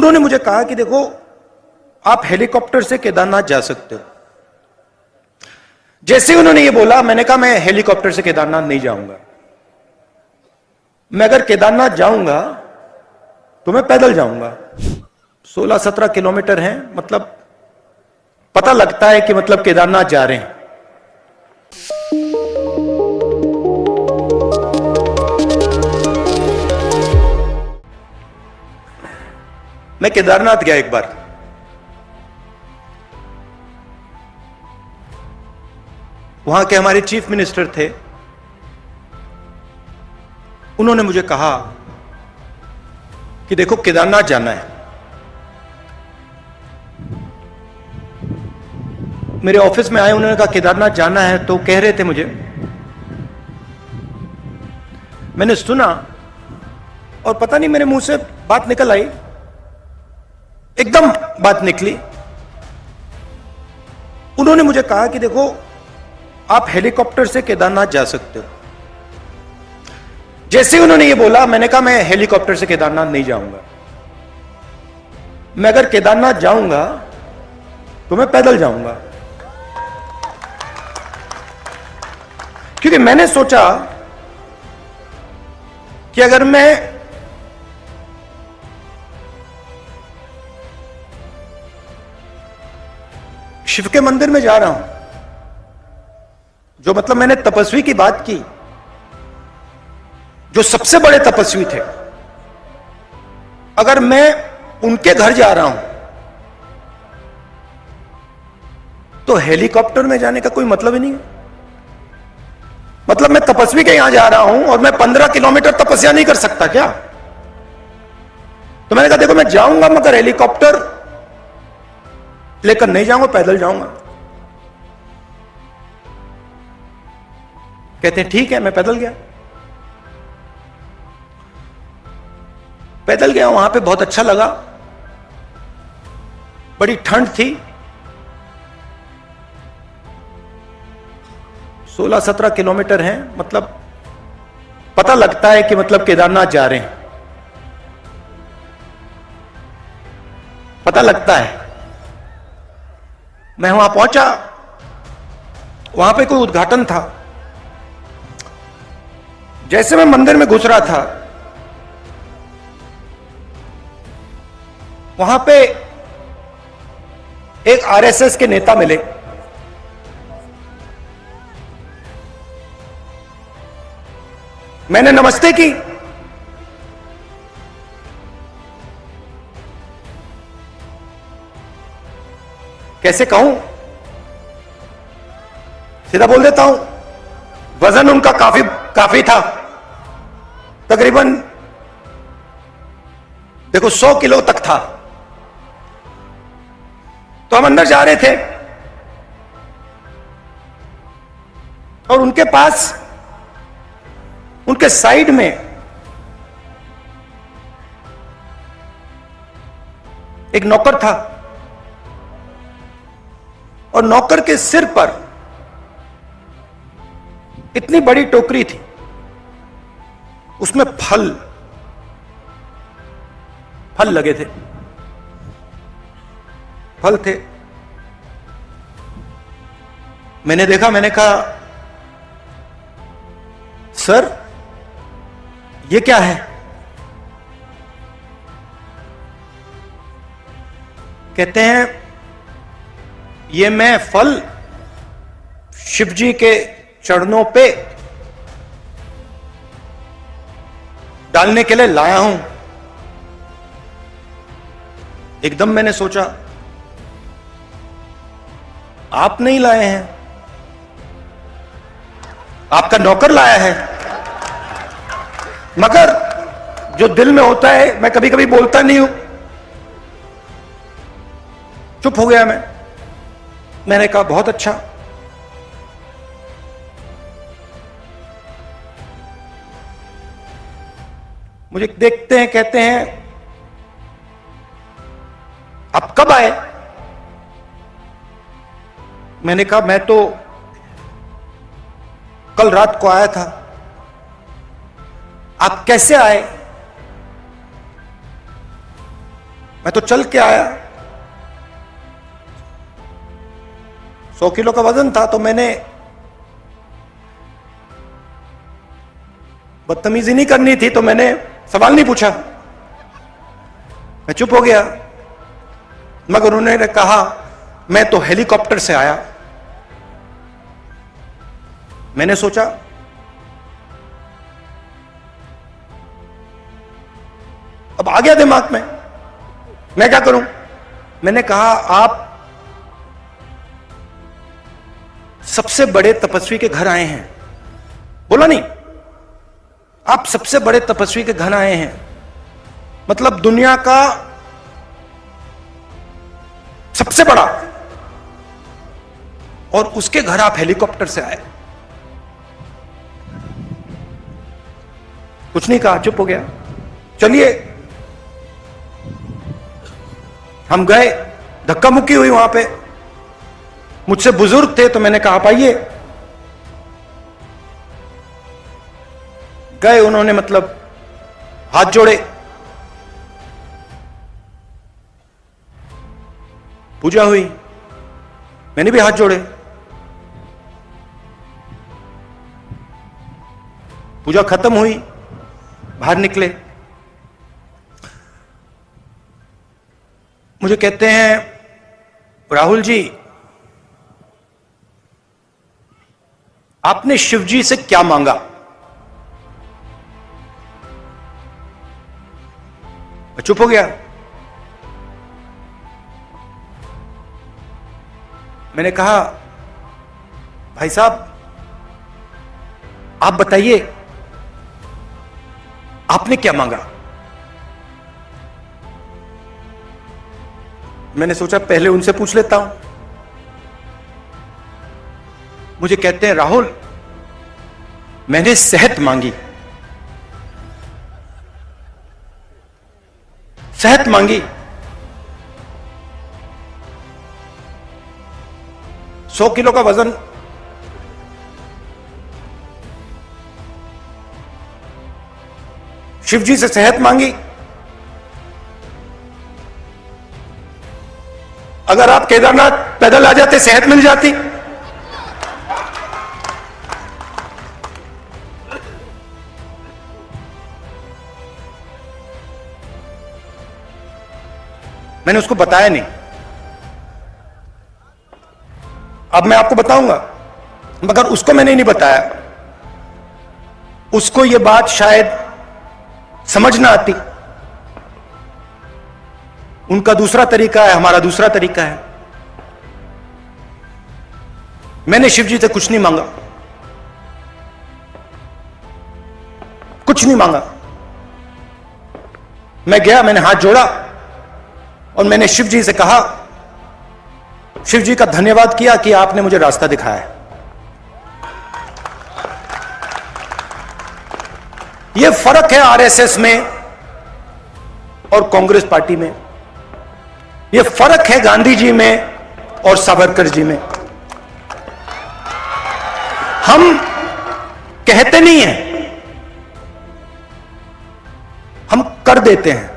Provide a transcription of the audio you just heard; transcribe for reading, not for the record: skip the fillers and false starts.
उन्होंने मुझे कहा कि देखो आप हेलीकॉप्टर से केदारनाथ जा सकते हो। जैसे ही उन्होंने ये बोला मैंने कहा मैं हेलीकॉप्टर से केदारनाथ नहीं जाऊंगा। मैं अगर केदारनाथ जाऊंगा तो मैं पैदल जाऊंगा। 16-17 किलोमीटर है, मतलब पता लगता है कि मतलब केदारनाथ जा रहे हैं। मैं केदारनाथ गया एक बार। वहां के हमारे चीफ मिनिस्टर थे, उन्होंने मुझे कहा कि देखो केदारनाथ जाना है। मेरे ऑफिस में आए, उन्होंने कहा केदारनाथ जाना है, तो कह रहे थे मुझे। मैंने सुना और पता नहीं मेरे मुंह से बात निकल आई, एकदम बात निकली। उन्होंने मुझे कहा कि देखो आप हेलीकॉप्टर से केदारनाथ जा सकते हो। जैसे ही उन्होंने ये बोला मैंने कहा मैं हेलीकॉप्टर से केदारनाथ नहीं जाऊंगा। मैं अगर केदारनाथ जाऊंगा तो मैं पैदल जाऊंगा। क्योंकि मैंने सोचा कि अगर मैं शिव के मंदिर में जा रहा हूं, जो मतलब मैंने तपस्वी की बात की, जो सबसे बड़े तपस्वी थे, अगर मैं उनके घर जा रहा हूं तो हेलीकॉप्टर में जाने का कोई मतलब ही नहीं है। मतलब मैं तपस्वी के यहां जा रहा हूं और मैं 15 किलोमीटर तपस्या नहीं कर सकता क्या? तो मैंने कहा देखो मैं जाऊंगा मगर हेलीकॉप्टर लेकर नहीं जाऊंगा, पैदल जाऊंगा। कहते हैं ठीक है। मैं पैदल गया। पैदल गया, वहां पे बहुत अच्छा लगा। बड़ी ठंड थी। 16-17 किलोमीटर है, मतलब पता लगता है कि मतलब केदारनाथ जा रहे हैं, पता लगता है। मैं वहां पहुंचा, वहां पे कोई उद्घाटन था। जैसे मैं मंदिर में घुस रहा था, वहां पे एक आरएसएस के नेता मिले। मैंने नमस्ते की। कैसे कहूं, सीधा बोल देता हूं, वजन उनका काफी था, तकरीबन देखो 100 किलो तक था। तो हम अंदर जा रहे थे और उनके पास, उनके साइड में एक नौकर था और नौकर के सिर पर इतनी बड़ी टोकरी थी, उसमें फल लगे थे, फल थे। मैंने देखा, मैंने कहा सर ये क्या है? कहते हैं ये मैं फल शिव जी के चरणों पे डालने के लिए लाया हूं। एकदम मैंने सोचा आप नहीं लाए हैं, आपका नौकर लाया है। मगर जो दिल में होता है, मैं कभी कभी बोलता नहीं हूं। चुप हो गया मैं। मैंने कहा बहुत अच्छा। मुझे देखते हैं, कहते हैं आप कब आए? मैंने कहा मैं तो कल रात को आया था। आप कैसे आए? मैं तो चल के आया, 100 किलो का वजन था, तो मैंने बदतमीजी नहीं करनी थी, तो मैंने सवाल नहीं पूछा, मैं चुप हो गया। मगर उन्होंने कहा मैं तो हेलीकॉप्टर से आया। मैंने सोचा अब आ गया दिमाग में, मैं क्या करूं। मैंने कहा आप सबसे बड़े तपस्वी के घर आए हैं। बोला नहीं, आप सबसे बड़े तपस्वी के घर आए हैं, मतलब दुनिया का सबसे बड़ा, और उसके घर आप हेलीकॉप्टर से आए। कुछ नहीं कहा, चुप हो गया। चलिए हम गए, धक्का मुक्की हुई वहां पे, मुझसे बुजुर्ग थे तो मैंने कहा आप आइए। गए, उन्होंने मतलब हाथ जोड़े, पूजा हुई, मैंने भी हाथ जोड़े, पूजा खत्म हुई, बाहर निकले। मुझे कहते हैं राहुल जी आपने शिव जी से क्या मांगा। मैं चुप हो गया। मैंने कहा भाई साहब आप बताइए आपने क्या मांगा। मैंने सोचा पहले उनसे पूछ लेता हूं। मुझे कहते हैं राहुल मैंने सेहत मांगी, सेहत मांगी। 100 किलो का वजन, शिव जी से सेहत मांगी। अगर आप केदारनाथ पैदल आ जाते सेहत मिल जाती। मैंने उसको बताया नहीं, अब मैं आपको बताऊंगा, मगर उसको मैंने नहीं बताया। उसको यह बात शायद समझ ना आती। उनका दूसरा तरीका है, हमारा दूसरा तरीका है। मैंने शिव जी से कुछ नहीं मांगा, कुछ नहीं मांगा। मैं गया, मैंने हाथ जोड़ा और मैंने शिव जी से कहा, शिव जी का धन्यवाद किया कि आपने मुझे रास्ता दिखाया। यह फर्क है आरएसएस में और कांग्रेस पार्टी में, यह फर्क है गांधी जी में और सावरकर जी में। हम कहते नहीं हैं, हम कर देते हैं।